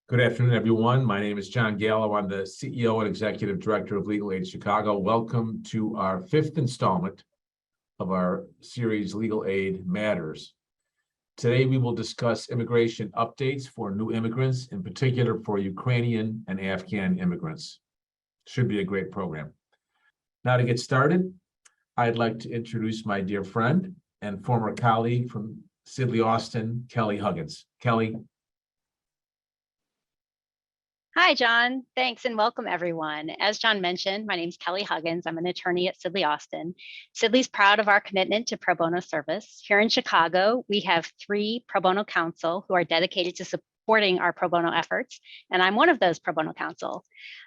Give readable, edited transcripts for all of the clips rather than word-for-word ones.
Good afternoon, everyone. My name is John Gallo. I'm the CEO and Executive Director of Legal Aid Chicago. Welcome to our fifth installment of our series, Legal Aid Matters. Today, we will discuss immigration updates for new immigrants, in particular for Ukrainian and Afghan immigrants. Should be a great program. Now, to get started, I'd like to introduce my dear friend and former colleague from Sidley Austin, Kelly Huggins. Kelly. Hi, John. Thanks and welcome, everyone. As John mentioned, my name is Kelly Huggins. I'm an attorney at Sidley Austin. Sidley's proud of our commitment to pro bono service. Here in Chicago, we have 3 pro bono counsel who are dedicated to supporting our pro bono efforts, and I'm one of those pro bono counsel.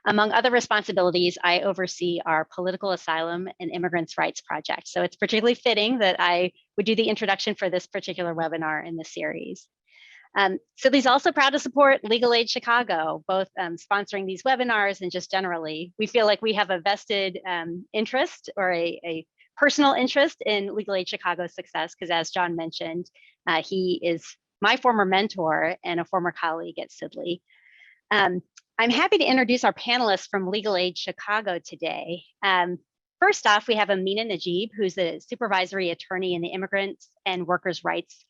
Among other responsibilities, I oversee our political asylum and immigrants' rights project. So it's particularly fitting that I would do the introduction for this particular webinar in this series. Sidley's also proud to support Legal Aid Chicago, both sponsoring these webinars and just generally. We feel like we have a vested interest or a personal interest in Legal Aid Chicago's success, because as John mentioned, he is my former mentor and a former colleague at Sidley. I'm happy to introduce our panelists from Legal Aid Chicago today. First off, we have Amina Najib, who's a supervisory attorney in the Immigrants and Workers' Rights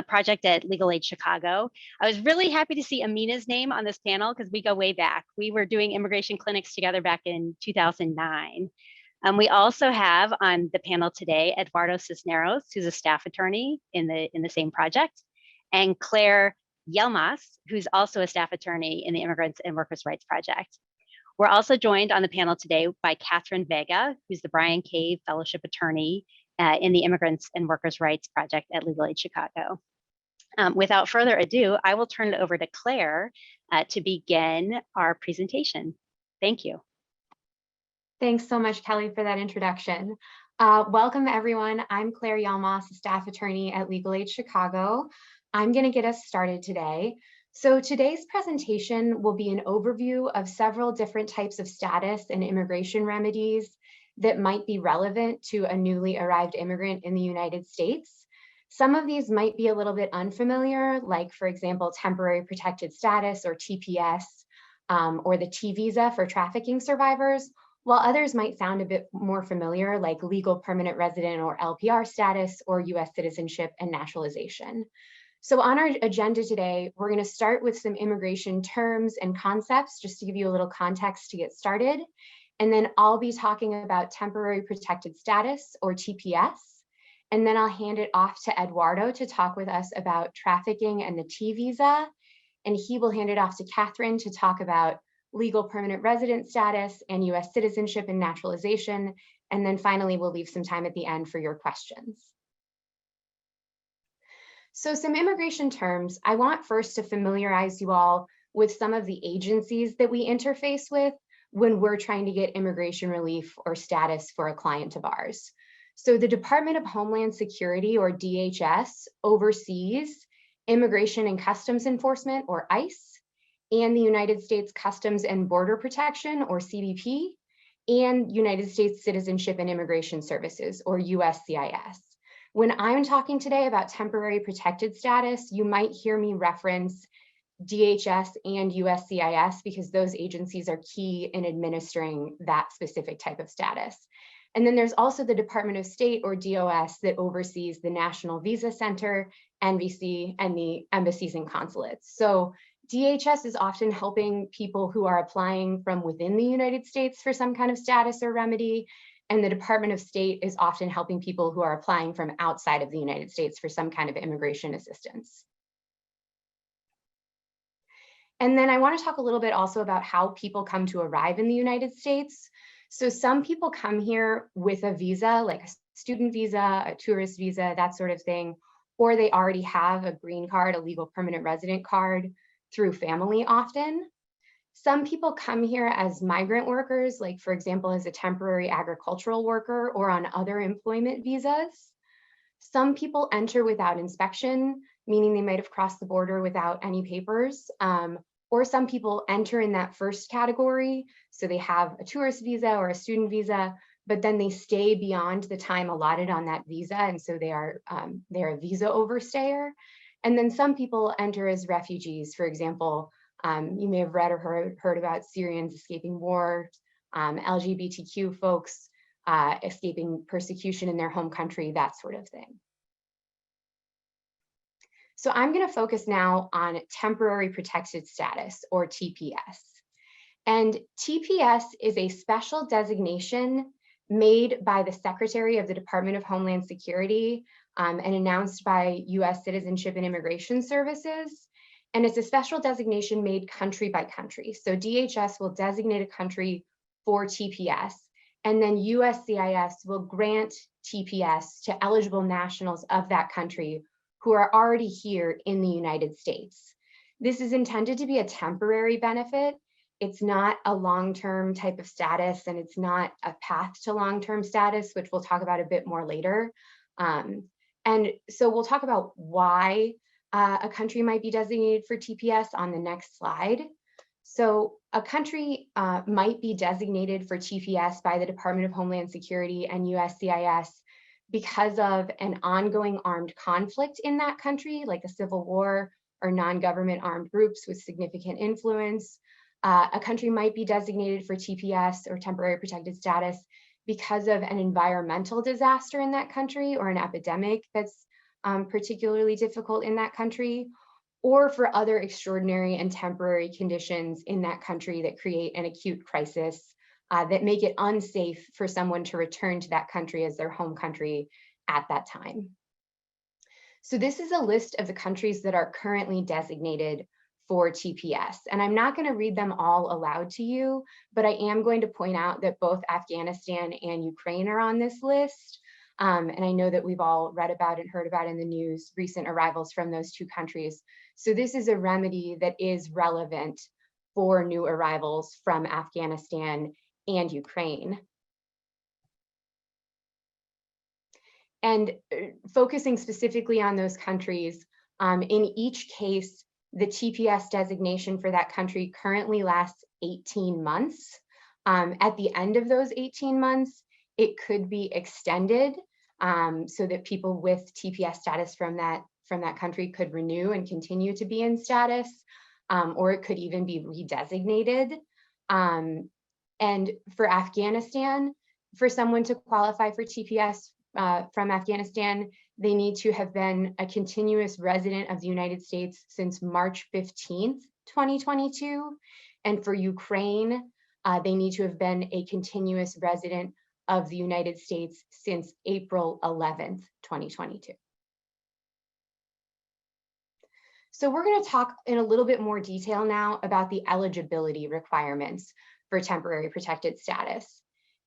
project at Legal Aid Chicago. I was really happy to see Amina's name on this panel because we go way back. We were doing immigration clinics together back in 2009. We also have on the panel today, Eduardo Cisneros, who's a staff attorney in the same project, and Claire Yelmas, who's also a staff attorney in the Immigrants and Workers' Rights Project. We're also joined on the panel today by Catherine Vega, who's the Brian Cave Fellowship Attorney in the Immigrants and Workers' Rights Project at Legal Aid Chicago. Without further ado, I will turn it over to Claire to begin our presentation. Thank you. Thanks so much, Kelly, for that introduction. Welcome, everyone. I'm Claire Yelmas, a staff attorney at Legal Aid Chicago. I'm going to get us started today. So today's presentation will be an overview of several different types of status and immigration remedies that might be relevant to a newly arrived immigrant in the United States. Some of these might be a little bit unfamiliar, like, for example, temporary protected status or TPS, or the T visa for trafficking survivors, while others might sound a bit more familiar, like legal permanent resident or LPR status, or US citizenship and naturalization. So on our agenda today, we're going to start with some immigration terms and concepts, just to give you a little context to get started. And then I'll be talking about temporary protected status, or TPS. And then I'll hand it off to Eduardo to talk with us about trafficking and the T visa. And he will hand it off to Catherine to talk about legal permanent resident status and US citizenship and naturalization. And then finally, we'll leave some time at the end for your questions. So some immigration terms. I want first to familiarize you all with some of the agencies that we interface with when we're trying to get immigration relief or status for a client of ours. So the Department of Homeland Security, or DHS, oversees Immigration and Customs Enforcement, or ICE, and the United States Customs and Border Protection, or CBP, and United States Citizenship and Immigration Services, or USCIS. When I'm talking today about temporary protected status, you might hear me reference DHS and USCIS because those agencies are key in administering that specific type of status. And then there's also the Department of State, or DOS, that oversees the National Visa Center, NVC, and the embassies and consulates. So DHS is often helping people who are applying from within the United States for some kind of status or remedy. And the Department of State is often helping people who are applying from outside of the United States for some kind of immigration assistance. And then I want to talk a little bit also about how people come to arrive in the United States. So some people come here with a visa, like a student visa, a tourist visa, that sort of thing, or they already have a green card, a legal permanent resident card through family often. Some people come here as migrant workers, like, for example, as a temporary agricultural worker or on other employment visas. Some people enter without inspection, meaning they might have crossed the border without any papers. Or some people enter in that first category, so they have a tourist visa or a student visa, but then they stay beyond the time allotted on that visa, and so they're a visa overstayer. And then some people enter as refugees, for example, You may have read or heard about Syrians escaping war, LGBTQ folks escaping persecution in their home country, that sort of thing. So I'm going to focus now on temporary protected status, or TPS. And TPS is a special designation made by the Secretary of the Department of Homeland Security and announced by U.S. Citizenship and Immigration Services. And it's a special designation made country by country. So DHS will designate a country for TPS, and then USCIS will grant TPS to eligible nationals of that country who are already here in the United States. This is intended to be a temporary benefit. It's not a long-term type of status, and it's not a path to long-term status, which we'll talk about a bit more later. And so we'll talk about why a country might be designated for TPS on the next slide. So a country might be designated for TPS by the Department of Homeland Security and USCIS because of an ongoing armed conflict in that country, like a civil war or non-government armed groups with significant influence. A country might be designated for TPS, or temporary protected status, because of an environmental disaster in that country or an epidemic that's particularly difficult in that country, or for other extraordinary and temporary conditions in that country that create an acute crisis that make it unsafe for someone to return to that country as their home country at that time. So this is a list of the countries that are currently designated for TPS. And I'm not going to read them all aloud to you, but I am going to point out that both Afghanistan and Ukraine are on this list. And I know that we've all read about and heard about in the news recent arrivals from those two countries. So this is a remedy that is relevant for new arrivals from Afghanistan and Ukraine. And focusing specifically on those countries, in each case, the TPS designation for that country currently lasts 18 months. At the end of those 18 months, it could be extended so that people with TPS status from that country could renew and continue to be in status, or it could even be redesignated. And for Afghanistan, for someone to qualify for TPS from Afghanistan, they need to have been a continuous resident of the United States since March 15th, 2022. And for Ukraine, they need to have been a continuous resident of the United States since April 11th, 2022. So we're going to talk in a little bit more detail now about the eligibility requirements for temporary protected status.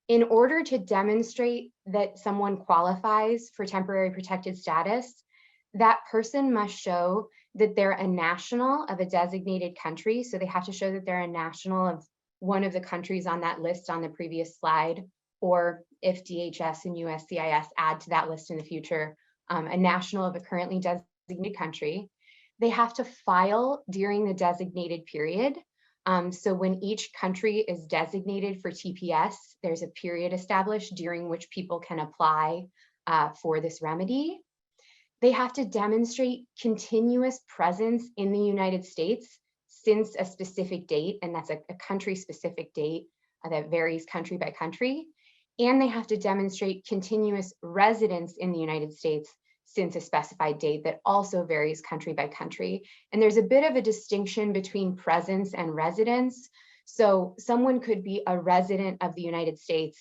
In order to demonstrate that someone qualifies for temporary protected status, that person must show that they're a national of a designated country. So they have to show that they're a national of one of the countries on that list on the previous slide, or if DHS and USCIS add to that list in the future, a national of a currently designated country. They have to file during the designated period. So when each country is designated for TPS, there's a period established during which people can apply for this remedy. They have to demonstrate continuous presence in the United States since a specific date, and that's a country-specific date that varies country by country. And they have to demonstrate continuous residence in the United States since a specified date that also varies country by country. And there's a bit of a distinction between presence and residence. So someone could be a resident of the United States,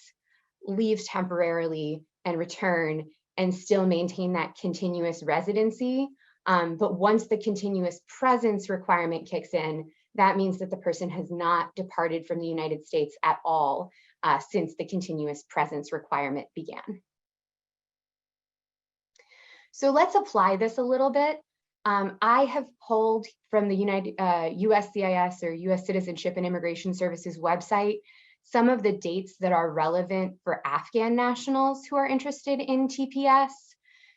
leave temporarily and return and still maintain that continuous residency. But once the continuous presence requirement kicks in, that means that the person has not departed from the United States at all since the continuous presence requirement began. So let's apply this a little bit. I have pulled from the USCIS, or U.S. Citizenship and Immigration Services website, some of the dates that are relevant for Afghan nationals who are interested in TPS.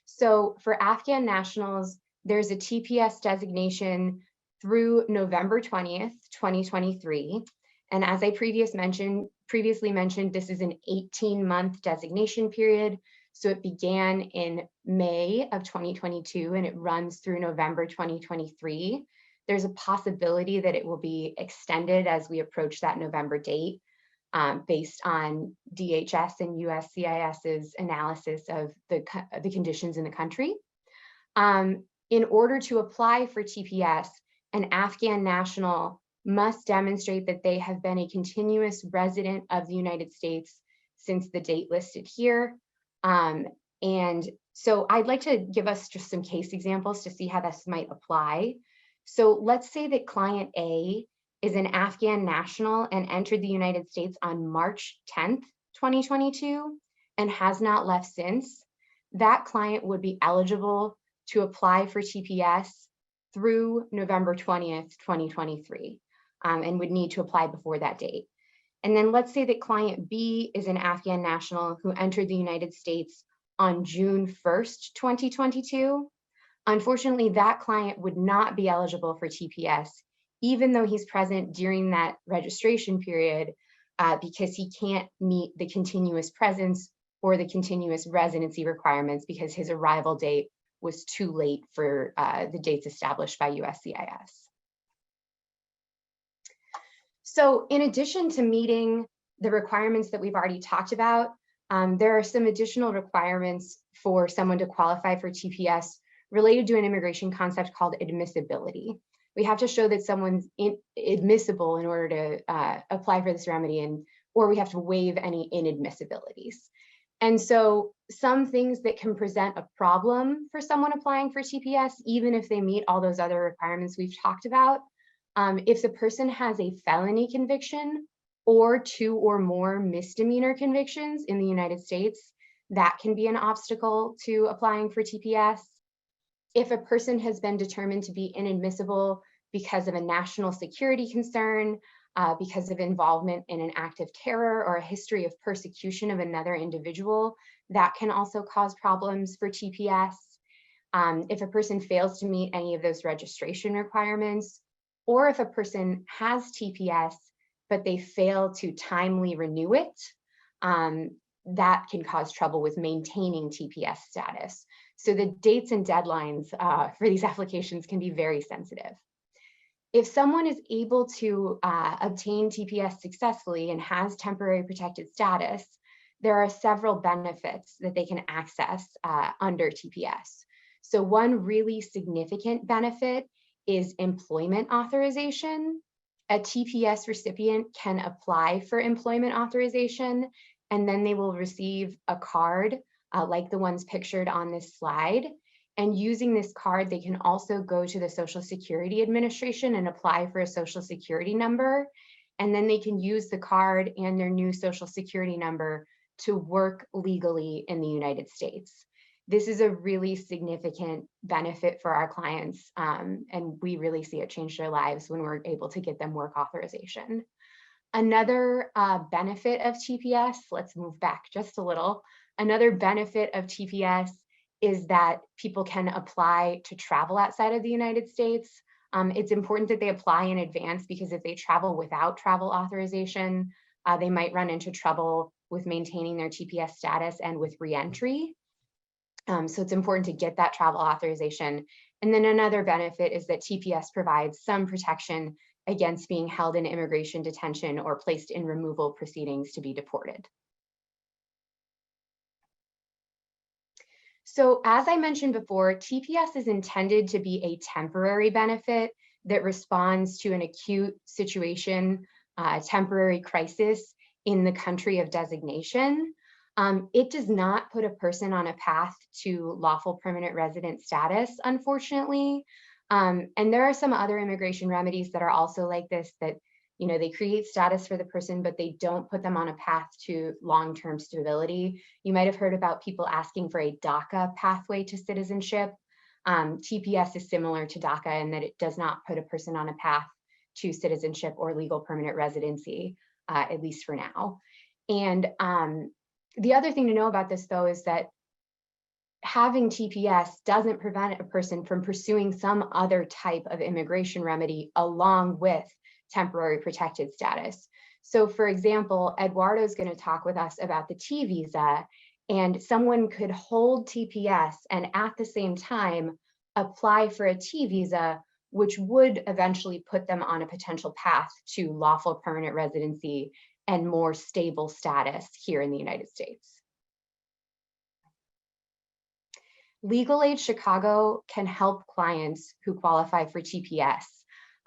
So for Afghan nationals, there's a TPS designation through November 20th, 2023. And as I previously mentioned, this is an 18-month designation period. So it began in May of 2022 and it runs through November 2023. There's a possibility that it will be extended as we approach that November date, based on DHS and USCIS's analysis of the conditions in the country. In order to apply for TPS, an Afghan national must demonstrate that they have been a continuous resident of the United States since the date listed here. And so I'd like to give us just some case examples to see how this might apply. So let's say that client A is an Afghan national and entered the United States on March 10th, 2022, and has not left since. That client would be eligible to apply for TPS through November 20th, 2023, and would need to apply before that date. And then let's say that client B is an Afghan national who entered the United States on June 1st, 2022. Unfortunately, that client would not be eligible for TPS, even though he's present during that registration period, because he can't meet the continuous presence or the continuous residency requirements because his arrival date was too late for the dates established by USCIS. So in addition to meeting the requirements that we've already talked about, there are some additional requirements for someone to qualify for TPS related to an immigration concept called admissibility. We have to show that someone's admissible in order to apply for this remedy, or we have to waive any inadmissibilities. And so some things that can present a problem for someone applying for TPS, even if they meet all those other requirements we've talked about, if the person has a felony conviction or 2 or more misdemeanor convictions in the United States, that can be an obstacle to applying for TPS. If a person has been determined to be inadmissible because of a national security concern, because of involvement in an act of terror or a history of persecution of another individual, that can also cause problems for TPS. If a person fails to meet any of those registration requirements, or if a person has TPS, but they fail to timely renew it, that can cause trouble with maintaining TPS status. So the dates and deadlines for these applications can be very sensitive. If someone is able to obtain TPS successfully and has temporary protected status, there are several benefits that they can access under TPS. So one really significant benefit is employment authorization. A TPS recipient can apply for employment authorization, and then they will receive a card like the ones pictured on this slide. And using this card, they can also go to the Social Security Administration and apply for a Social Security number. And then they can use the card and their new Social Security number to work legally in the United States. This is a really significant benefit for our clients, and we really see it change their lives when we're able to get them work authorization. Another benefit of TPS, let's move back just a little. Another benefit of TPS is that people can apply to travel outside of the United States. It's important that they apply in advance because if they travel without travel authorization, they might run into trouble with maintaining their TPS status and with reentry. So it's important to get that travel authorization. And then another benefit is that TPS provides some protection against being held in immigration detention or placed in removal proceedings to be deported. So as I mentioned before, TPS is intended to be a temporary benefit that responds to an acute situation, temporary crisis in the country of designation. It does not put a person on a path to lawful permanent resident status, unfortunately. And there are some other immigration remedies that are also like this, that they create status for the person, but they don't put them on a path to long-term stability. You might have heard about people asking for a DACA pathway to citizenship. TPS is similar to DACA in that it does not put a person on a path to citizenship or legal permanent residency, at least for now. And the other thing to know about this, though, is that having TPS doesn't prevent a person from pursuing some other type of immigration remedy along with temporary protected status. So for example, Eduardo is going to talk with us about the T visa, and someone could hold TPS and at the same time apply for a T visa which would eventually put them on a potential path to lawful permanent residency and more stable status here in the United States. Legal Aid Chicago can help clients who qualify for TPS.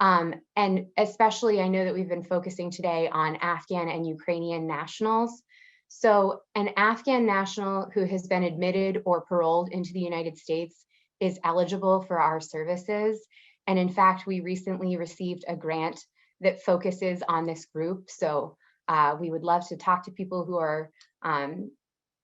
And especially, I know that we've been focusing today on Afghan and Ukrainian nationals. So an Afghan national who has been admitted or paroled into the United States is eligible for our services. And in fact, we recently received a grant that focuses on this group. So we would love to talk to people who are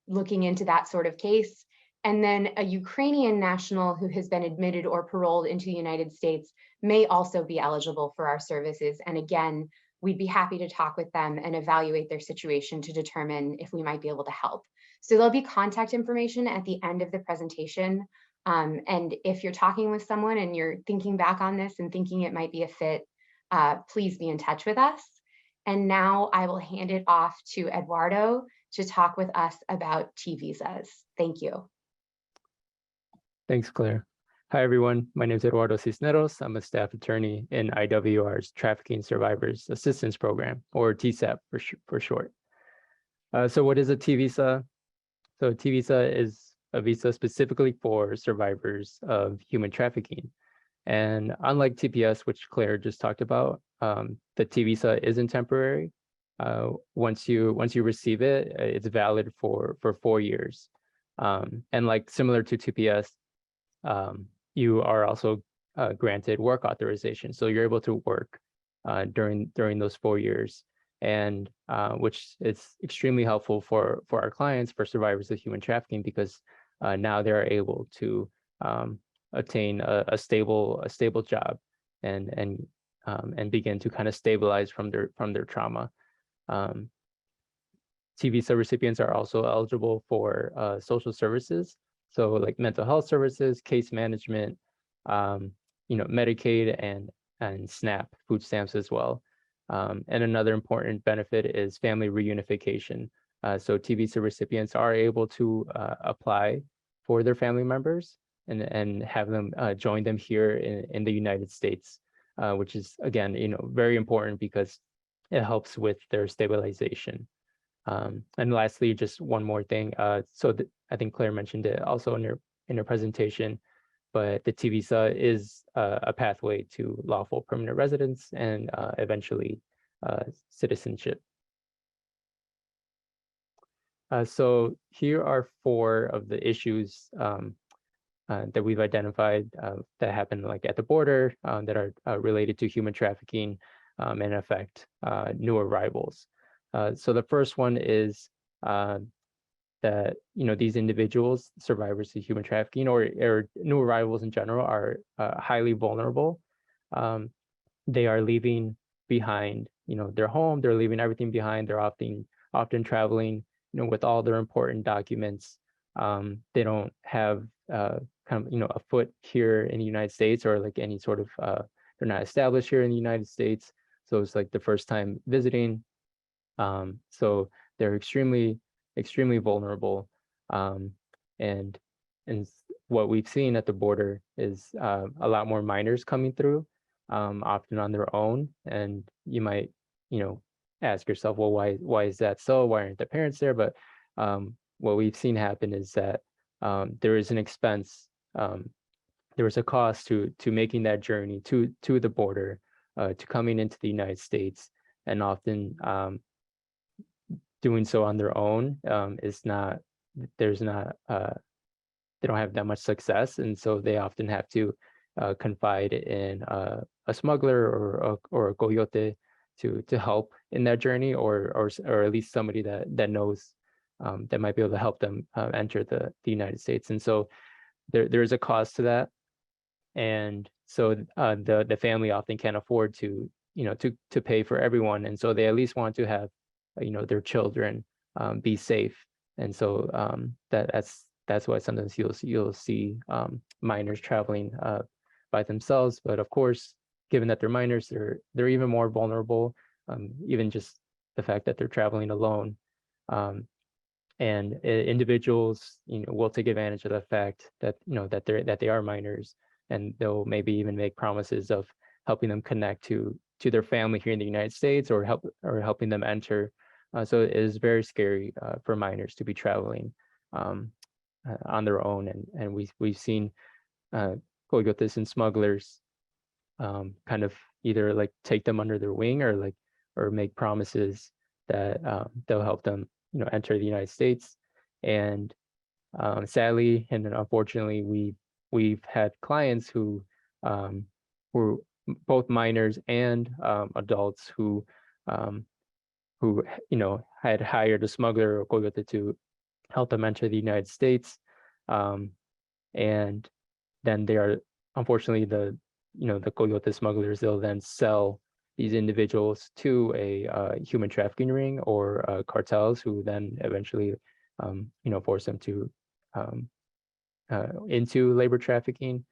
looking into that sort of case. And then a Ukrainian national who has been admitted or paroled into the United States may also be eligible for our services. And again, we'd be happy to talk with them and evaluate their situation to determine if we might be able to help. So there'll be contact information at the end of the presentation. And if you're talking with someone and you're thinking back on this and thinking it might be a fit, please be in touch with us. And now I will hand it off to Eduardo to talk with us about T visas. Thank you. Thanks, Claire. Hi, everyone. My name is Eduardo Cisneros. I'm a staff attorney in IWR's Trafficking Survivors Assistance Program, or TSAP for short. So what is a T visa? So a T visa is a visa specifically for survivors of human trafficking. And unlike TPS, which Claire just talked about, the T visa isn't temporary. Once you receive it, it's valid for 4 years. And like similar to TPS, you are also granted work authorization, so you're able to work during those 4 years, and which is extremely helpful for our clients, for survivors of human trafficking, because now they're able to attain a stable job and begin to kind of stabilize from their trauma. T visa recipients are also eligible for social services. So like mental health services, case management, Medicaid and SNAP, food stamps as well. And another important benefit is family reunification. So T visa recipients are able to apply for their family members and have them join them here in the United States, which is, again, very important because it helps with their stabilization. And lastly, just one more thing. I think Claire mentioned it also in her presentation, but the T visa is a pathway to lawful permanent residence and eventually citizenship. So here are 4 of the issues that we've identified that happen like at the border that are related to human trafficking and affect new arrivals. So the first one is that these individuals, survivors of human trafficking or new arrivals in general, are highly vulnerable. They are leaving behind their home. They're leaving everything behind. They're often traveling with all their important documents. They don't have a foot here in the United States, or like any sort of they're not established here in the United States. So it's like the first time visiting. So they're extremely vulnerable, and what we've seen at the border is a lot more minors coming through, often on their own. And you might ask yourself, well, why is that so? Why aren't the parents there? But what we've seen happen is that there is an expense, there is a cost to making that journey to the border, to coming into the United States, and often doing so on their own they don't have that much success, and so they often have to confide in a smuggler or a coyote to help in that journey, or at least somebody that knows that might be able to help them enter the United States. And so there is a cost to that, and so the family often can't afford to pay for everyone, and so they at least want to have their children be safe. And so that's why sometimes you'll see minors traveling by themselves. But of course, given that they're minors, they're even more vulnerable, even just the fact that they're traveling alone. And individuals will take advantage of the fact that that they are minors, and they'll maybe even make promises of helping them connect to their family here in the United States, or helping them enter. So it is very scary for minors to be traveling on their own, and we've seen coyotes and smugglers kind of either like take them under their wing, or make promises that they'll help them, enter the United States. And sadly and unfortunately, we've had clients who were both minors and adults who had hired a smuggler or coyote to help them enter the United States, and then they are, unfortunately, the coyote smugglers, they'll then sell these individuals to a human trafficking ring or cartels, who then eventually force them to into labor trafficking.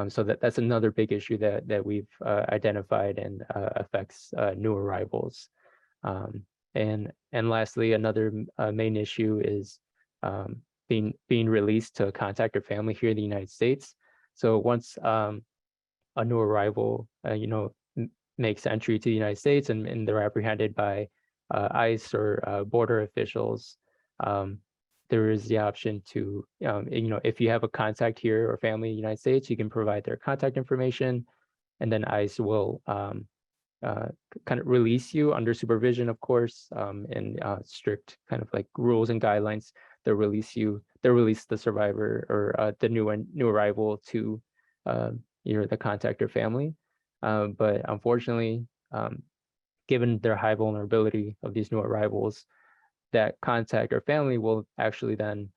So that's another big issue that we've identified and affects new arrivals. And lastly, another main issue is being released to contact their family here in the United States. So once a new arrival, makes entry to the United States, and they're apprehended by ICE or border officials, there is the option to, if you have a contact here or family in the United States, you can provide their contact information, and then ICE will kind of release you under supervision, of course, and strict kind of like rules and guidelines. They'll release the survivor or the new arrival to the contact or family. But unfortunately, given their high vulnerability of these new arrivals, that contact or family will actually then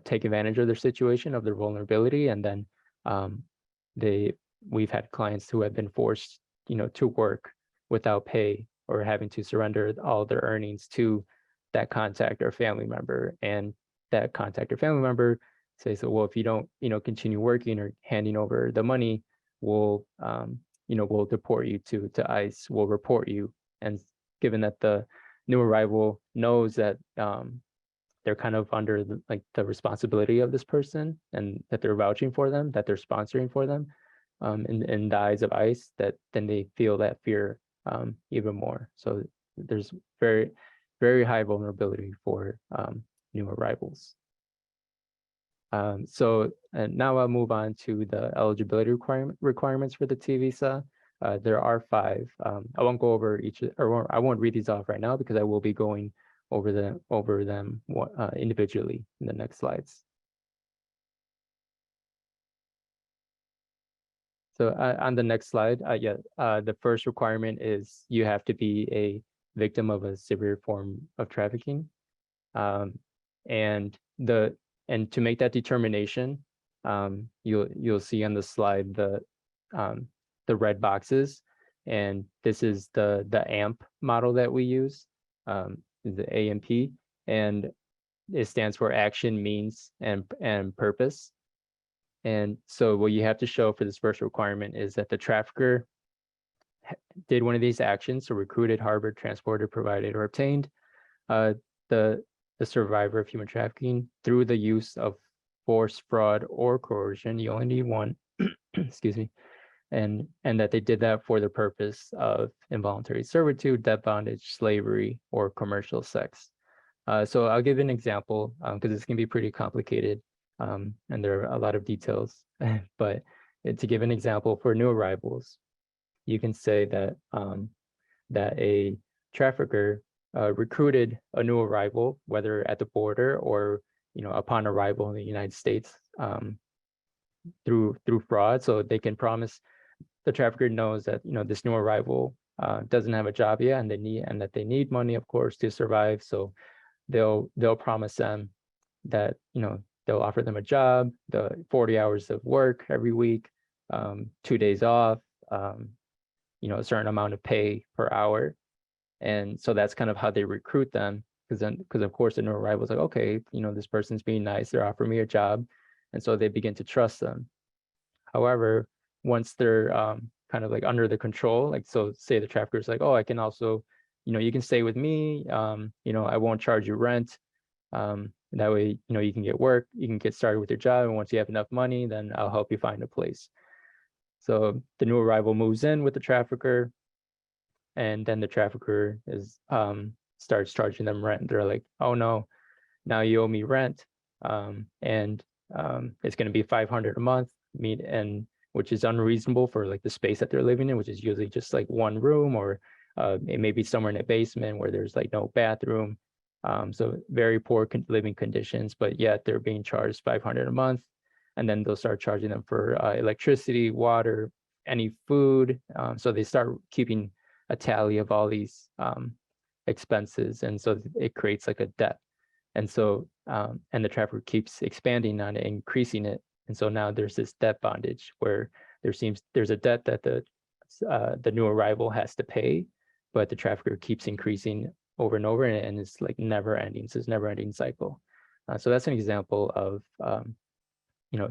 take advantage of their situation, of their vulnerability, and then we've had clients who have been forced to work without pay, or having to surrender all their earnings to that contact or family member. And that contact or family member says, so, well, if you don't continue working or handing over the money, we'll deport you to ICE, we'll report you. And given that the new arrival knows that they're kind of under the responsibility of this person, and that they're vouching for them, that they're sponsoring for them, in the eyes of ICE, that then they feel that fear even more. So there's very, very high vulnerability for new arrivals. So now I'll move on to the eligibility requirements for the T visa. There are 5. I won't go over each, or I won't read these off right now, because I will be going over them individually in the next slides. So on the next slide, the first requirement is you have to be a victim of a severe form of trafficking, and to make that determination, you'll see on the slide the red boxes, and this is the AMP model that we use, the AMP, and it stands for action, means, and purpose. And so what you have to show for this first requirement is that the trafficker did one of these actions, so recruited, harbored, transported, provided, or obtained the survivor of human trafficking through the use of force, fraud, or coercion. You only need one, excuse me, and that they did that for the purpose of involuntary servitude, debt bondage, slavery, or commercial sex. So I'll give an example, because this can be pretty complicated, and there are a lot of details. But to give an example for new arrivals, you can say that that a trafficker recruited a new arrival, whether at the border or upon arrival in the United States, through fraud. So they can promise, the trafficker knows that this new arrival doesn't have a job yet, and that they need money, of course, to survive. So they'll promise them that they'll offer them a job, the 40 hours of work every week, 2 days off, a certain amount of pay per hour. And so that's kind of how they recruit them, because of course the new arrival is like, okay, this person's being nice, they're offering me a job, and so they begin to trust them. However, once they're kind of like under the control, like, so say the trafficker's like, oh, I can also, you can stay with me, I won't charge you rent, That way, you can get work, you can get started with your job, and once you have enough money, then I'll help you find a place. So the new arrival moves in with the trafficker, and then the trafficker starts charging them rent. They're like, oh no, now you owe me rent, and it's going to be $500 a month, and which is unreasonable for like the space that they're living in, which is usually just like one room, or it may be somewhere in the basement where there's like no bathroom. So very poor living conditions, but yet they're being charged $500 a month. And then they'll start charging them for electricity, water, any food. So they start keeping a tally of all these expenses. And so it creates like a debt. And so, and the trafficker keeps expanding on it, increasing it. And so now there's this debt bondage where there's a debt that the new arrival has to pay, but the trafficker keeps increasing over and over, and it's like never ending. So it's never ending cycle. So that's an example of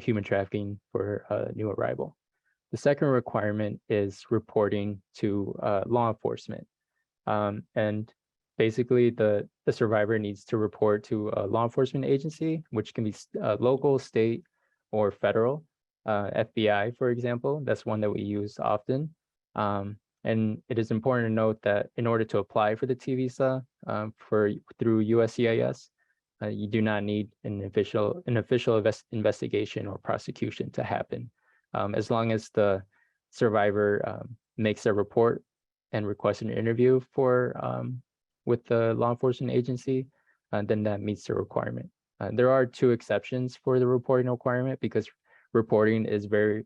human trafficking for a new arrival. The second requirement is reporting to law enforcement. And basically the survivor needs to report to a law enforcement agency, which can be local, state, or federal. FBI, for example, that's one that we use often. And it is important to note that in order to apply for the T visa through USCIS, you do not need an official investigation or prosecution to happen. As long as the survivor makes a report and requests an interview with the law enforcement agency, then that meets the requirement. There are two exceptions for the reporting requirement, because reporting is very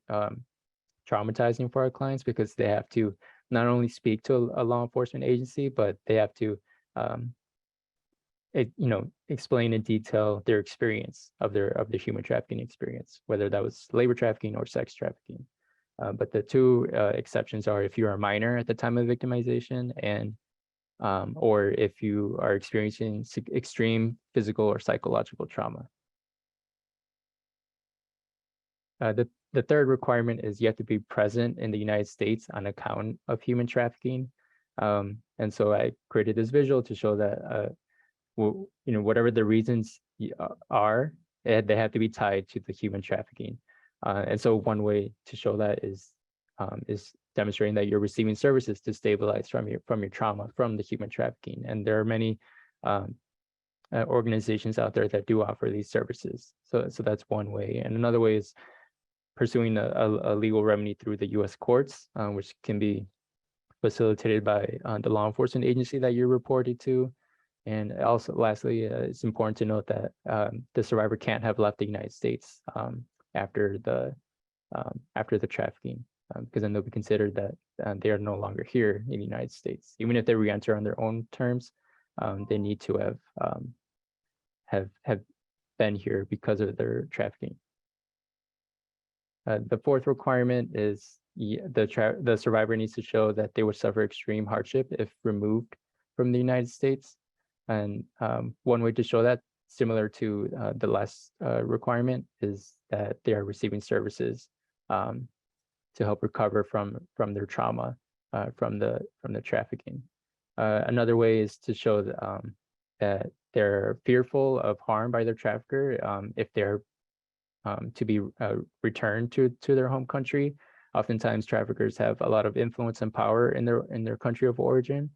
traumatizing for our clients, because they have to not only speak to a law enforcement agency, but they have to explain in detail their experience of the human trafficking experience, whether that was labor trafficking or sex trafficking. But the two exceptions are if you're a minor at the time of victimization, and or if you are experiencing extreme physical or psychological trauma. The third requirement is you have to be present in the United States on account of human trafficking. And so I created this visual to show that whatever the reasons are, they have to be tied to the human trafficking. And so one way to show that is demonstrating that you're receiving services to stabilize from your trauma from the human trafficking. And there are many organizations out there that do offer these services. So that's one way. And another way is pursuing a legal remedy through the U.S. courts, which can be facilitated by the law enforcement agency that you're reported to. And also, lastly, it's important to note that the survivor can't have left the United States after the trafficking, because then they'll be considered that they are no longer here in the United States. Even if they re-enter on their own terms, they need to have been here because of their trafficking. The fourth requirement is the survivor needs to show that they would suffer extreme hardship if removed from the United States. And one way to show that, similar to the last requirement, is that they are receiving services to help recover from their trauma from the trafficking. Another way is to show that they're fearful of harm by their trafficker if they're to be returned to their home country. Oftentimes, traffickers have a lot of influence and power in their country of origin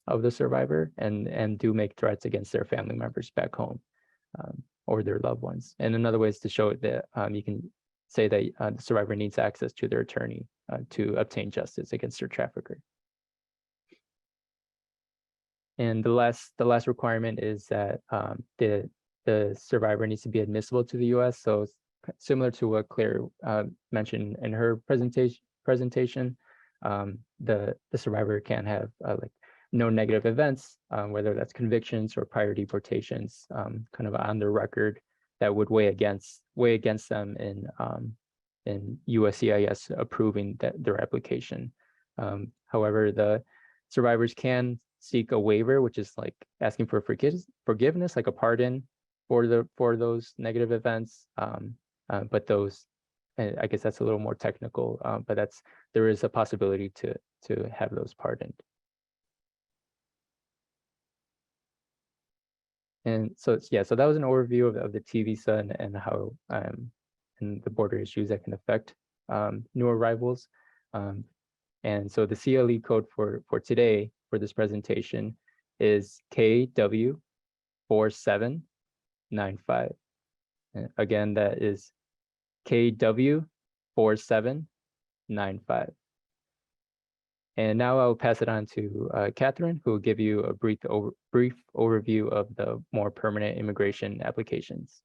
of the survivor, and do make threats against their family members back home or their loved ones. And another way is to show that you can say that the survivor needs access to their attorney to obtain justice against their trafficker. And the last requirement is that the survivor needs to be admissible to the U.S. So similar to what Claire mentioned in her presentation, the survivor can have like no negative events, whether that's convictions or prior deportations, kind of on their record that would weigh against them in USCIS approving their application. However, the survivors can seek a waiver, which is like asking for forgiveness, like a pardon for those negative events. But those, I guess that's a little more technical, but there is a possibility to have those pardoned. And so yeah, so that was an overview of the T visa and how and the border issues that can affect new arrivals. And so the CLE code for today for this presentation is KW4795. And again, that is KW4795. And now I'll pass it on to Catherine, who will give you a brief overview of the more permanent immigration applications.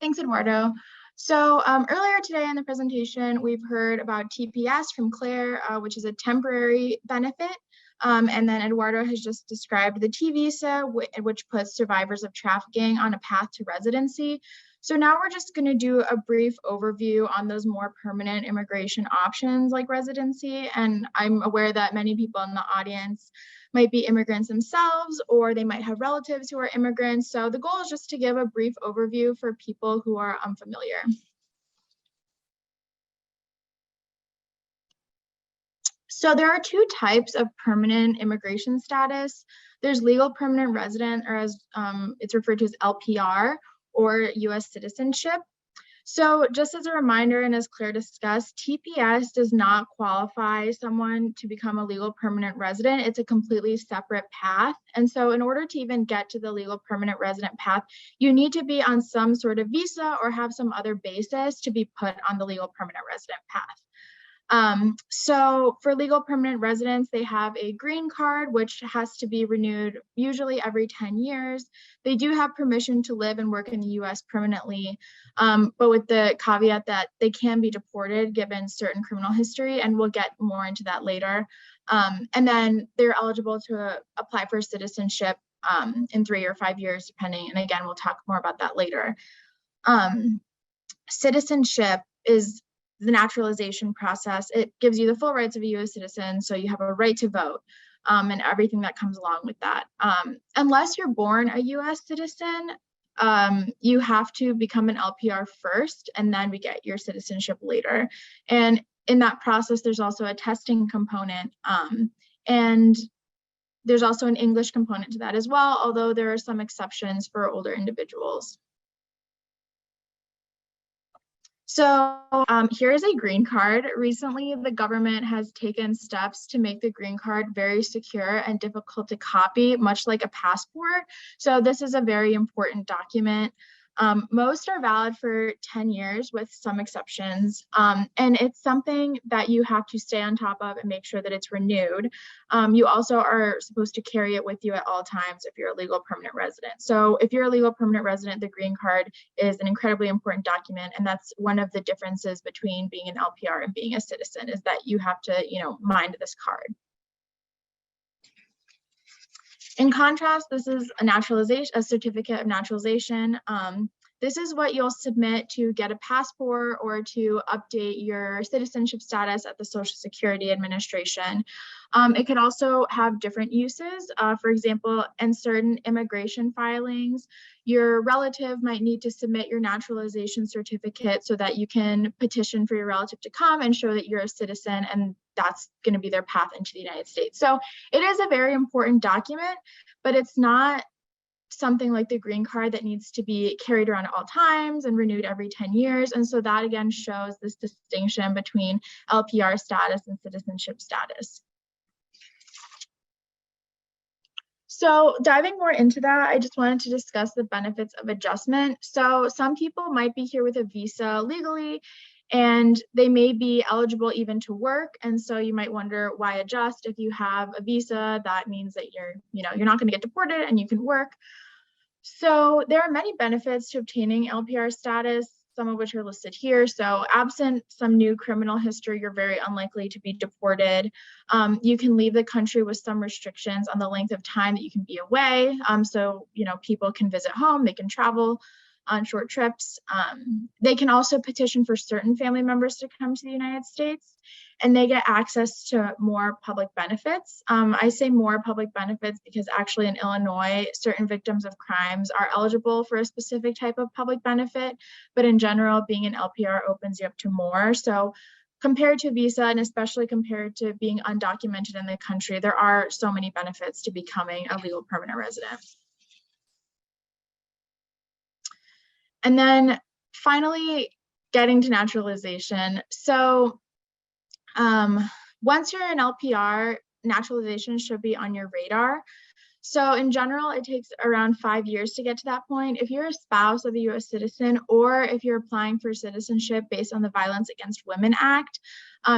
Thanks, Eduardo. So earlier today in the presentation, we've heard about TPS from Claire, which is a temporary benefit. And then Eduardo has just described the T visa, which puts survivors of trafficking on a path to residency. So now we're just going to do a brief overview on those more permanent immigration options like residency. And I'm aware that many people in the audience might be immigrants themselves, or they might have relatives who are immigrants. So the goal is just to give a brief overview for people who are unfamiliar. So there are two types of permanent immigration status. There's legal permanent resident, or as it's referred to as LPR, or US citizenship. So just as a reminder, and as Claire discussed, TPS does not qualify someone to become a legal permanent resident. It's a completely separate path. And so in order to even get to the legal permanent resident path, you need to be on some sort of visa or have some other basis to be put on the legal permanent resident path. So for legal permanent residents, they have a green card, which has to be renewed usually every 10 years. They do have permission to live and work in the US permanently, but with the caveat that they can be deported given certain criminal history, and we'll get more into that later. And then they're eligible to apply for citizenship in 3 or 5 years, depending. And again, we'll talk more about that later. Citizenship is the naturalization process. It gives you the full rights of a US citizen, so you have a right to vote and everything that comes along with that. Unless you're born a US citizen, you have to become an LPR first, and then we get your citizenship later. And in that process, there's also a testing component, and there's also an English component to that as well, although there are some exceptions for older individuals. So here is a green card. Recently, the government has taken steps to make the green card very secure and difficult to copy, much like a passport. So this is a very important document. Most are valid for 10 years with some exceptions. And it's something that you have to stay on top of and make sure that it's renewed. You also are supposed to carry it with you at all times if you're a legal permanent resident. So if you're a legal permanent resident, the green card is an incredibly important document. And that's one of the differences between being an LPR and being a citizen, is that you have to, mind this card. In contrast, this is a certificate of naturalization. This is what you'll submit to get a passport or to update your citizenship status at the Social Security Administration. It could also have different uses. For example, in certain immigration filings, your relative might need to submit your naturalization certificate so that you can petition for your relative to come and show that you're a citizen, and that's going to be their path into the United States. So it is a very important document, but it's not something like the green card that needs to be carried around at all times and renewed every 10 years. And so that again shows this distinction between LPR status and citizenship status. So diving more into that, I just wanted to discuss the benefits of adjustment. So some people might be here with a visa legally, and they may be eligible even to work. And so you might wonder, why adjust? If you have a visa, that means that you're not going to get deported and you can work. So there are many benefits to obtaining LPR status, some of which are listed here. So absent some new criminal history, you're very unlikely to be deported. You can leave the country with some restrictions on the length of time that you can be away. So, people can visit home, they can travel on short trips. They can also petition for certain family members to come to the United States, and they get access to more public benefits. I say more public benefits because actually in Illinois, certain victims of crimes are eligible for a specific type of public benefit, but in general, being an LPR opens you up to more. So compared to a visa, and especially compared to being undocumented in the country, there are so many benefits to becoming a legal permanent resident. And then finally, getting to naturalization. So once you're an LPR, naturalization should be on your radar. So in general, it takes around 5 years to get to that point. If you're a spouse of a US citizen, or if you're applying for citizenship based on the Violence Against Women Act,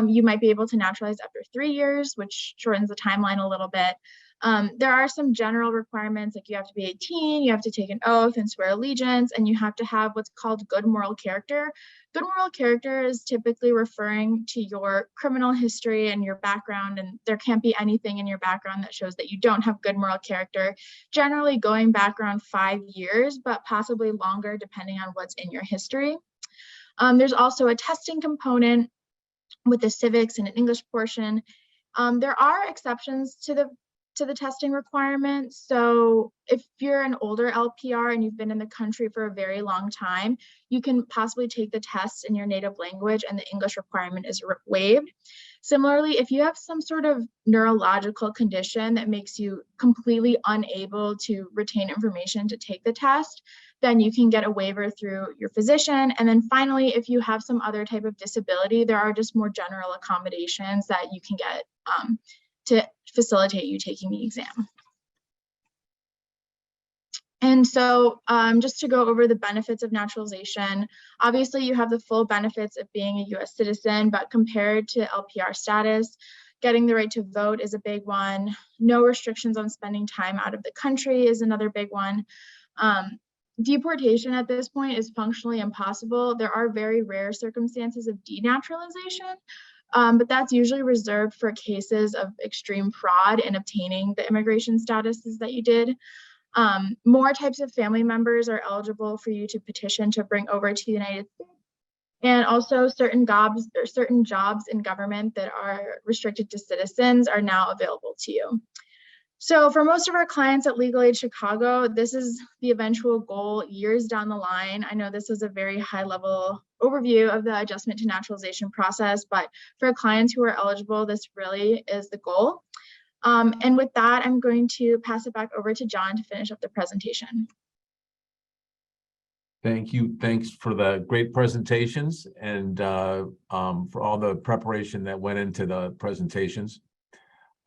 you might be able to naturalize after 3 years, which shortens the timeline a little bit. There are some general requirements, like you have to be 18, you have to take an oath and swear allegiance, and you have to have what's called good moral character. Good moral character is typically referring to your criminal history and your background, and there can't be anything in your background that shows that you don't have good moral character, generally going back around 5 years, but possibly longer depending on what's in your history. There's also a testing component with the civics and an English portion. There are exceptions to the testing requirements. So if you're an older LPR and you've been in the country for a very long time, you can possibly take the test in your native language and the English requirement is waived. Similarly, if you have some sort of neurological condition that makes you completely unable to retain information to take the test, then you can get a waiver through your physician. And then finally, if you have some other type of disability, there are just more general accommodations that you can get to facilitate you taking the exam. And so just to go over the benefits of naturalization, obviously you have the full benefits of being a US citizen, but compared to LPR status, getting the right to vote is a big one. No restrictions on spending time out of the country is another big one. Deportation at this point is functionally impossible. There are very rare circumstances of denaturalization, but that's usually reserved for cases of extreme fraud in obtaining the immigration statuses that you did. More types of family members are eligible for you to petition to bring over to the United States. And also certain jobs in government that are restricted to citizens are now available to you. So for most of our clients at Legal Aid Chicago, this is the eventual goal years down the line. I know this is a very high level overview of the adjustment to naturalization process, but for clients who are eligible, this really is the goal. And with that, I'm going to pass it back over to John to finish up the presentation. Thank you. Thanks for the great presentations and for all the preparation that went into the presentations.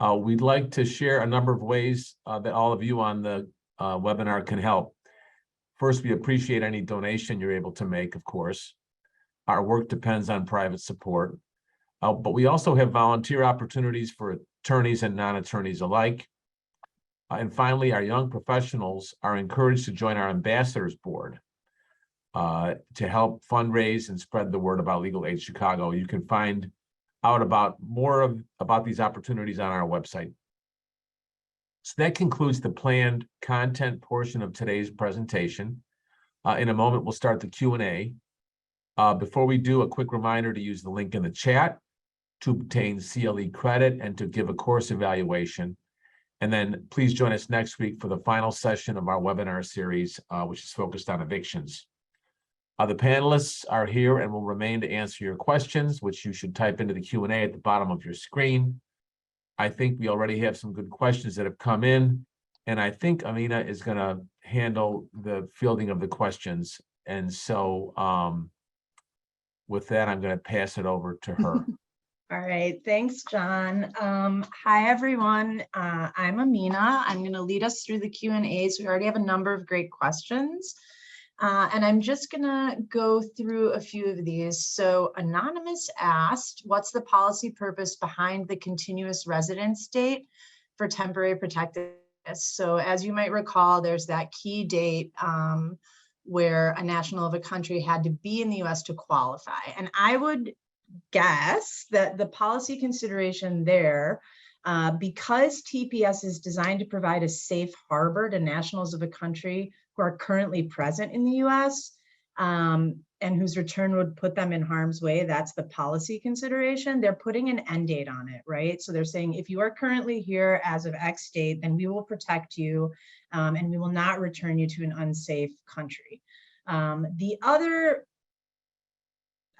We'd like to share a number of ways that all of you on the webinar can help. First, we appreciate any donation you're able to make, of course. Our work depends on private support, but we also have volunteer opportunities for attorneys and non-attorneys alike. And finally, our young professionals are encouraged to join our ambassadors board to help fundraise and spread the word about Legal Aid Chicago. You can find out about more about these opportunities on our website. So that concludes the planned content portion of today's presentation. In a moment, we'll start the Q&A. Before we do, a quick reminder to use the link in the chat to obtain CLE credit and to give a course evaluation. And then please join us next week for the final session of our webinar series, which is focused on evictions. The panelists are here and will remain to answer your questions, which you should type into the Q&A at the bottom of your screen. I think we already have some good questions that have come in, and I think Amina is going to handle the fielding of the questions. And so with that, I'm going to pass it over to her. All right, thanks, John. Hi, everyone. I'm Amina. I'm going to lead us through the Q&As. We already have a number of great questions. And I'm just gonna go through a few of these. So Anonymous asked, what's the policy purpose behind the continuous residence date for temporary protected? So as you might recall, there's that key date where a national of a country had to be in the US to qualify. And I would guess that the policy consideration there, because TPS is designed to provide a safe harbor to nationals of a country who are currently present in the US and whose return would put them in harm's way, that's the policy consideration. They're putting an end date on it, right? So they're saying, if you are currently here as of X date, then we will protect you and we will not return you to an unsafe country. The other,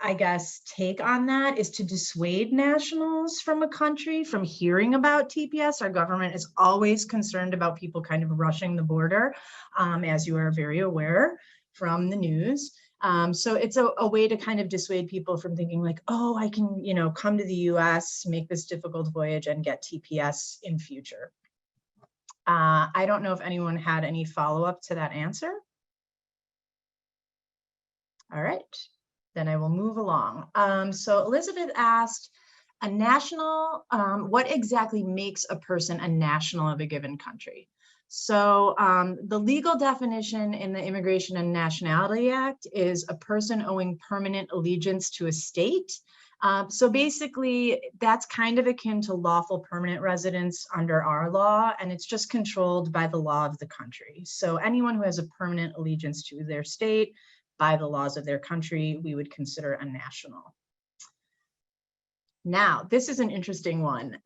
I guess, take on that is to dissuade nationals from a country from hearing about TPS. Our government is always concerned about people kind of rushing the border, as you are very aware. from the news. So it's a way to kind of dissuade people from thinking like, oh, I can, come to the US, make this difficult voyage and get TPS in future. I don't know if anyone had any follow-up to that answer. All right, then I will move along. So Elizabeth asked, what exactly makes a person a national of a given country? So the legal definition in the Immigration and Nationality Act is a person owing permanent allegiance to a state. So basically, that's kind of akin to lawful permanent residence under our law, and it's just controlled by the law of the country. So anyone who has a permanent allegiance to their state by the laws of their country, we would consider a national. Now, this is an interesting one.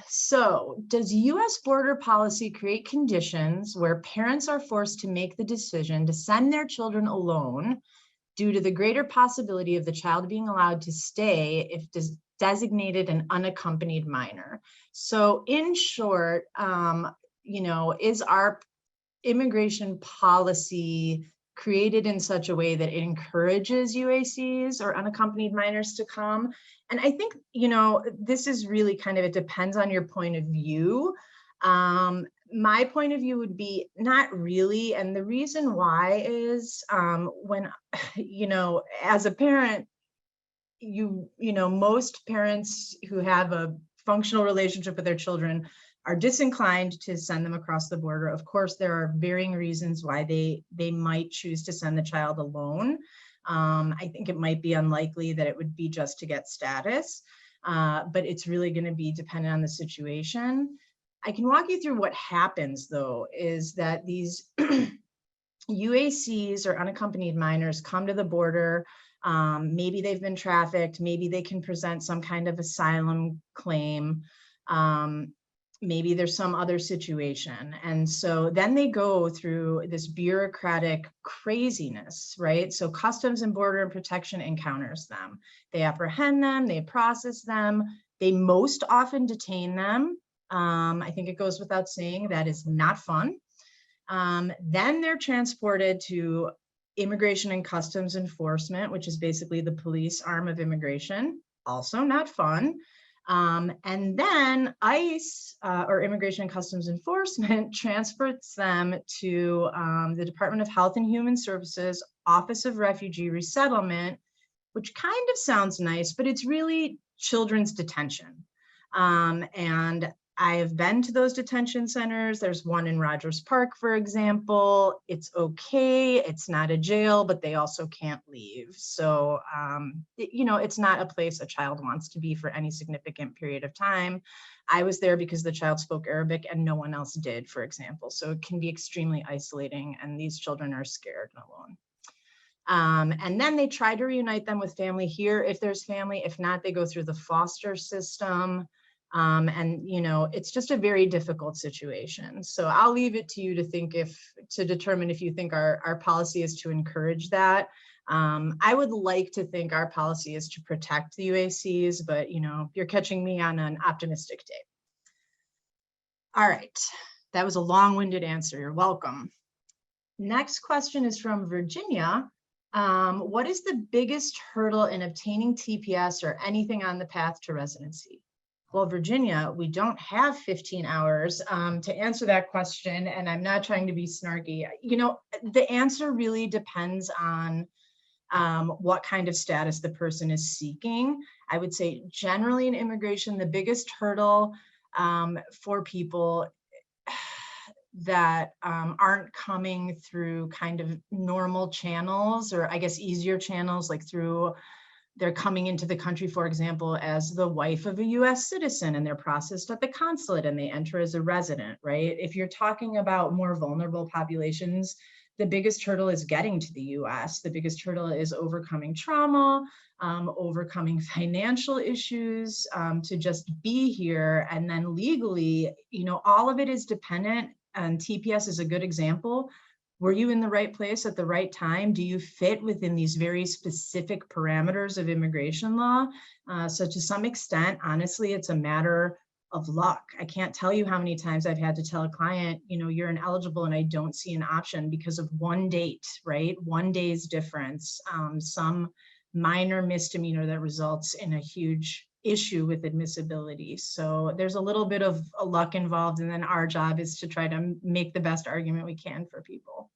So does US border policy create conditions where parents are forced to make the decision to send their children alone due to the greater possibility of the child being allowed to stay if designated an unaccompanied minor? So in short, is our immigration policy created in such a way that it encourages UACs or unaccompanied minors to come? And I think, this is really kind of, it depends on your point of view. My point of view would be not really. And the reason why is when, as a parent, most parents who have a functional relationship with their children are disinclined to send them across the border. Of course, there are varying reasons why they might choose to send the child alone. I think it might be unlikely that it would be just to get status, but it's really going to be dependent on the situation. I can walk you through what happens, though, is that these UACs or unaccompanied minors come to the border. Maybe they've been trafficked. Maybe they can present some kind of asylum claim. Maybe there's some other situation. And so then they go through this bureaucratic craziness, right? So Customs and Border Protection encounters them. They apprehend them, they process them, they most often detain them. I think it goes without saying that is not fun. Then they're transported to Immigration and Customs Enforcement, which is basically the police arm of immigration. Also not fun. And then ICE, or Immigration and Customs Enforcement, transfers them to the Department of Health and Human Services, Office of Refugee Resettlement, which kind of sounds nice, but it's really children's detention. And I have been to those detention centers. There's one in Rogers Park, for example. It's okay. It's not a jail, but they also can't leave. So, it's not a place a child wants to be for any significant period of time. I was there because the child spoke Arabic and no one else did, for example. So it can be extremely isolating, and these children are scared and alone. And then they try to reunite them with family here if there's family. If not, they go through the foster system. It's just a very difficult situation. So I'll leave it to you to determine if you think our policy is to encourage that. I would like to think our policy is to protect the UACs, but you're catching me on an optimistic day. All right, that was a long-winded answer. You're welcome. Next question is from Virginia. What is the biggest hurdle in obtaining TPS or anything on the path to residency? Well, Virginia, we don't have 15 hours to answer that question, and I'm not trying to be snarky. The answer really depends on what kind of status the person is seeking. I would say generally in immigration, the biggest hurdle for people that aren't coming through kind of normal channels, or I guess easier channels, like they're coming into the country, for example, as the wife of a US citizen, and they're processed at the consulate and they enter as a resident, right? If you're talking about more vulnerable populations, the biggest hurdle is getting to the US. The biggest hurdle is overcoming trauma, overcoming financial issues, to just be here. And then legally, all of it is dependent, and TPS is a good example. Were you in the right place at the right time? Do you fit within these very specific parameters of immigration law? So to some extent, honestly, it's a matter of luck. I can't tell you how many times I've had to tell a client, you know, you're ineligible and I don't see an option because of one date, right? One day's difference, some minor misdemeanor that results in a huge issue with admissibility. So there's a little bit of luck involved, and then our job is to try to make the best argument we can for people.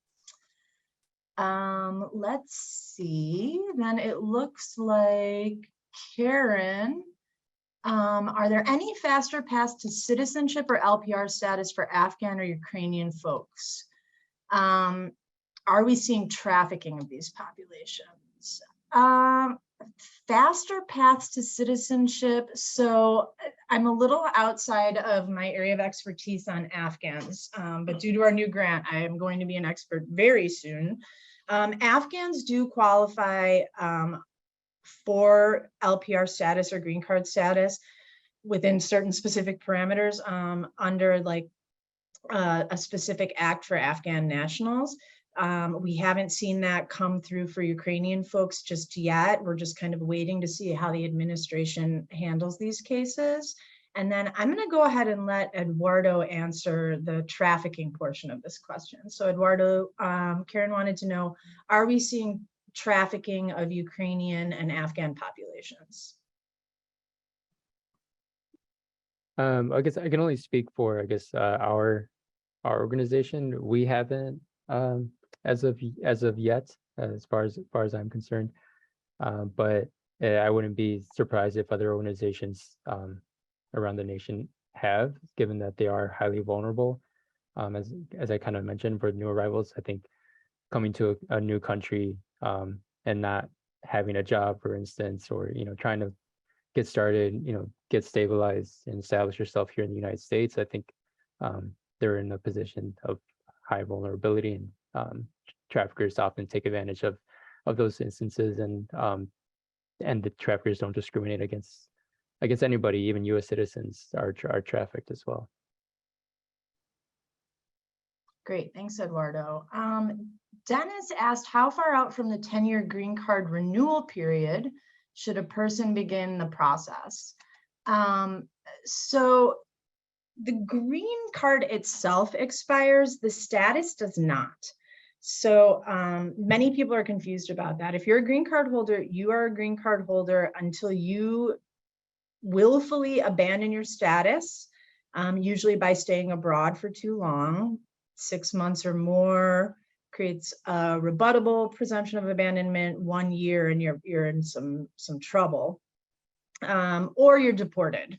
Let's see, then it looks like Karen, are there any faster paths to citizenship or LPR status for Afghan or Ukrainian folks? Are we seeing trafficking of these populations? Faster paths to citizenship. So I'm a little outside of my area of expertise on Afghans, but due to our new grant, I am going to be an expert very soon. Afghans do qualify for LPR status or green card status within certain specific parameters under like a specific act for Afghan nationals. We haven't seen that come through for Ukrainian folks just yet. We're just kind of waiting to see how the administration handles these cases. And then I'm going to go ahead and let Eduardo answer the trafficking portion of this question. So Eduardo, Karen wanted to know, are we seeing trafficking of Ukrainian and Afghan populations? I guess I can only speak for, I guess, our organization. We haven't as of yet, as far as I'm concerned. But I wouldn't be surprised if other organizations around the nation have, given that they are highly vulnerable. As I kind of mentioned, for new arrivals, I think coming to a new country and not having a job, for instance, or trying to get started, get stabilized and establish yourself here in the United States, I think they're in a position of high vulnerability, and traffickers often take advantage of those instances, and the traffickers don't discriminate against anybody. Even U.S. citizens are trafficked as well. Great, thanks, Eduardo. Dennis asked, how far out from the 10-year green card renewal period should a person begin the process? So the green card itself expires, the status does not. So many people are confused about that. If you're a green card holder, you are a green card holder until you willfully abandon your status, usually by staying abroad for too long. 6 months or more creates a rebuttable presumption of abandonment. 1 year and you're in some trouble, or you're deported.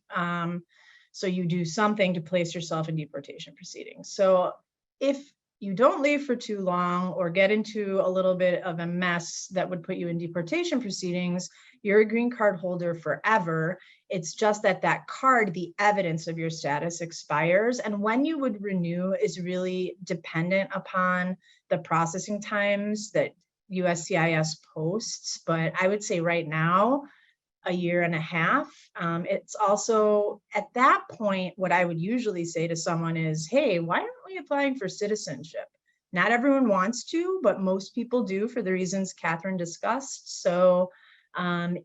So you do something to place yourself in deportation proceedings. So if you don't leave for too long or get into a little bit of a mess that would put you in deportation proceedings, you're a green card holder forever. It's just that that card, the evidence of your status, expires. And when you would renew is really dependent upon the processing times that USCIS posts. But I would say right now, 1.5 years. It's also at that point, what I would usually say to someone is, hey, why aren't we applying for citizenship? Not everyone wants to, but most people do for the reasons Catherine discussed. So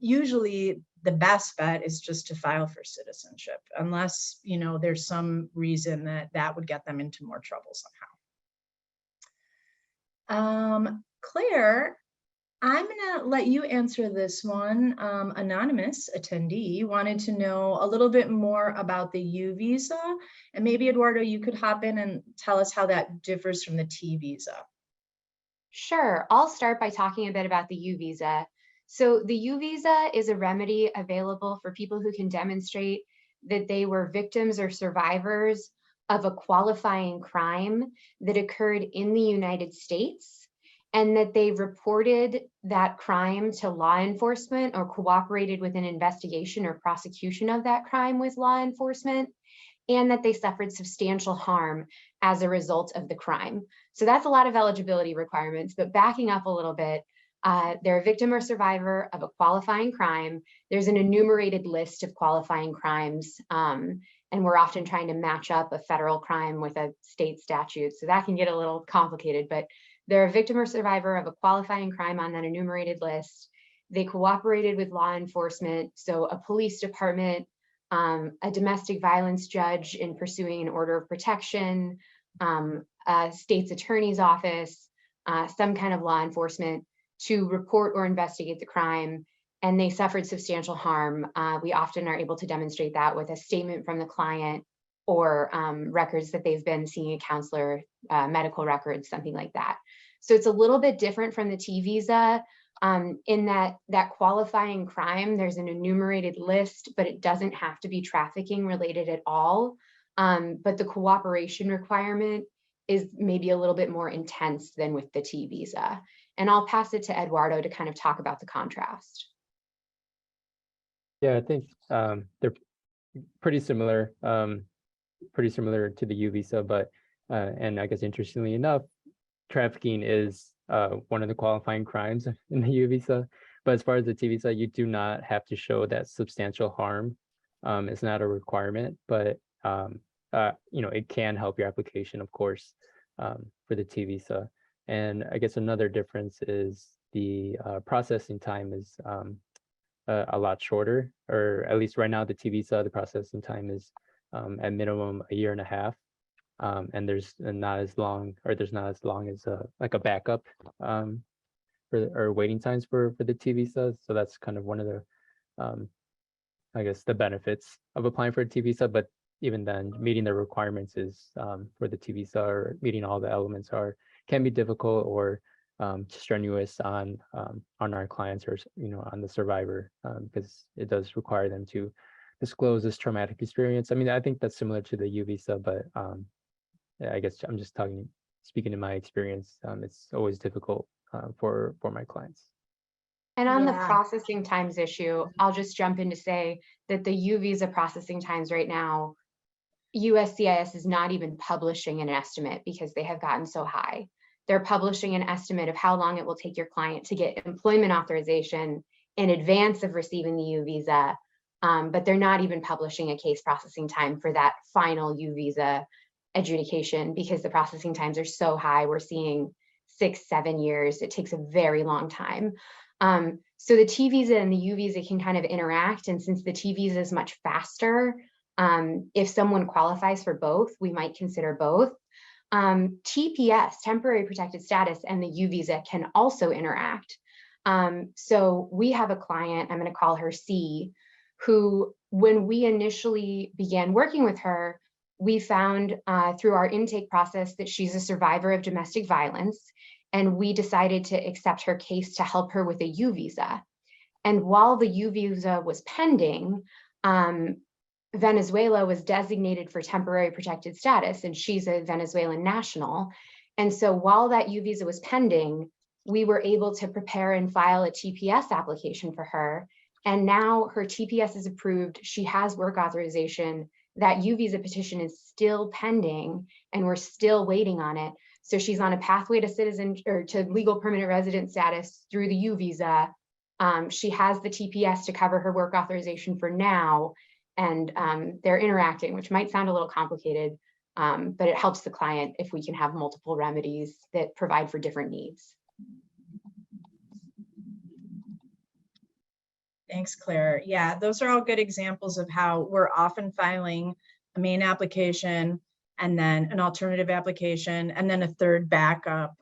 usually the best bet is just to file for citizenship, unless there's some reason that would get them into more trouble somehow. Claire, I'm going to let you answer this one. Anonymous attendee wanted to know a little bit more about the U visa, and maybe Eduardo, you could hop in and tell us how that differs from the T visa. Sure, I'll start by talking a bit about the U visa. So the U visa is a remedy available for people who can demonstrate that they were victims or survivors of a qualifying crime that occurred in the United States, and that they reported that crime to law enforcement or cooperated with an investigation or prosecution of that crime with law enforcement, and that they suffered substantial harm as a result of the crime. So that's a lot of eligibility requirements, but backing up a little bit, they're a victim or survivor of a qualifying crime. There's an enumerated list of qualifying crimes, and we're often trying to match up a federal crime with a state statute. So that can get a little complicated, but they're a victim or survivor of a qualifying crime on that enumerated list. They cooperated with law enforcement. So a police department, a domestic violence judge in pursuing an order of protection, a state's attorney's office, some kind of law enforcement to report or investigate the crime, and they suffered substantial harm. We often are able to demonstrate that with a statement from the client or records that they've been seeing a counselor, medical records, something like that. So it's a little bit different from the T visa in that qualifying crime, there's an enumerated list, but it doesn't have to be trafficking related at all. But the cooperation requirement is maybe a little bit more intense than with the T visa. And I'll pass it to Eduardo to kind of talk about the contrast. Yeah, I think they're pretty similar to the U visa, but and I guess interestingly enough, trafficking is one of the qualifying crimes in the U visa. But as far as the T visa, you do not have to show that substantial harm. It's not a requirement, but it can help your application, of course, for the T visa. And I guess another difference is the processing time is a lot shorter, or at least right now the T visa, the processing time is at minimum 1.5 years. And there's not as long as like a backup or waiting times for the T visa. So that's kind of one of the I guess the benefits of applying for a T visa. But even then, meeting the requirements is for the T visa, or meeting all the elements can be difficult or strenuous on our clients, or on the survivor, because it does require them to disclose this traumatic experience. I mean, I think that's similar to the U visa, but I guess I'm just speaking in my experience. It's always difficult for my clients. And on the processing times issue, I'll just jump in to say that the U visa processing times right now, USCIS is not even publishing an estimate because they have gotten so high. They're publishing an estimate of how long it will take your client to get employment authorization in advance of receiving the U visa, but they're not even publishing a case processing time for that final U visa adjudication because the processing times are so high. We're seeing 6-7 years. It takes a very long time. So the T visa and the U visa can kind of interact. And since the T visa is much faster, if someone qualifies for both, we might consider both. TPS, temporary protected status, and the U visa can also interact. So we have a client, I'm going to call her C, who, when we initially began working with her, we found through our intake process that she's a survivor of domestic violence, and we decided to accept her case to help her with a U visa. And while the U visa was pending, Venezuela was designated for temporary protected status, and she's a Venezuelan national. And so while that U visa was pending, we were able to prepare and file a TPS application for her. And now her TPS is approved. She has work authorization. That U visa petition is still pending, and we're still waiting on it. So she's on a pathway to citizen or to legal permanent resident status through the U visa. She has the TPS to cover her work authorization for now, and they're interacting, which might sound a little complicated, but it helps the client if we can have multiple remedies that provide for different needs. Thanks, Claire. Yeah, those are all good examples of how we're often filing a main application and then an alternative application and then a third backup,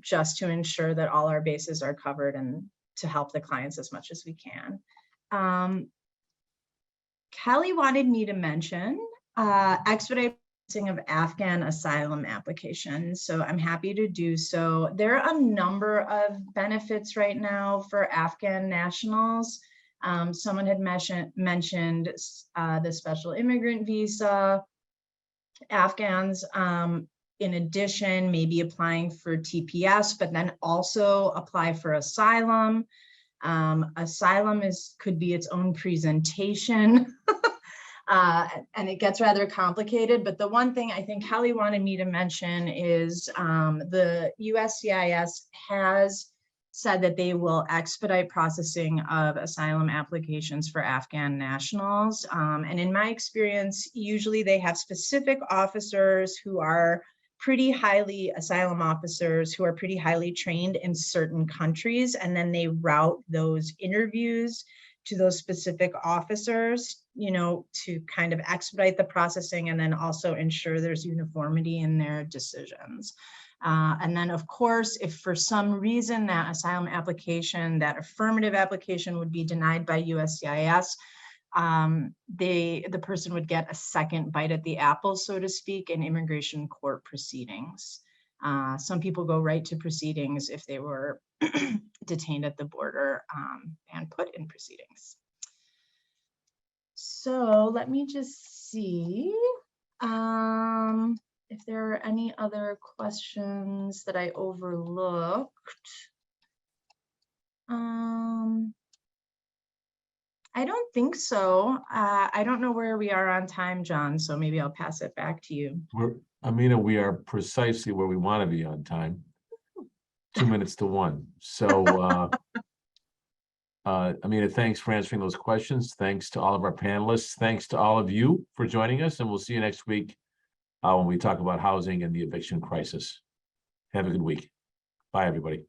just to ensure that all our bases are covered and to help the clients as much as we can. Kelly wanted me to mention expedite processing of Afghan asylum applications, so I'm happy to do so. There are a number of benefits right now for Afghan nationals. Someone had mentioned the special immigrant visa. Afghans, in addition, maybe applying for TPS, but then also apply for asylum. Asylum could be its own presentation, and it gets rather complicated. But the one thing I think Kelly wanted me to mention is the USCIS has said that they will expedite processing of asylum applications for Afghan nationals. And in my experience, usually they have specific officers who are asylum officers who are pretty highly trained in certain countries, and then they route those interviews to those specific officers, to kind of expedite the processing and then also ensure there's uniformity in their decisions. And then, of course, if for some reason that asylum application, that affirmative application would be denied by USCIS, the person would get a second bite at the apple, so to speak, in immigration court proceedings. Some people go right to proceedings if they were detained at the border and put in proceedings. So let me just see if there are any other questions that I overlooked. I don't think so. I don't know where we are on time, John, so maybe I'll pass it back to you. Amina, we are precisely where we want to be on time. 2 minutes to 1. So, Amina, thanks for answering those questions. Thanks to all of our panelists. Thanks to all of you for joining us, and we'll see you next week when we talk about housing and the eviction crisis. Have a good week. Bye, everybody.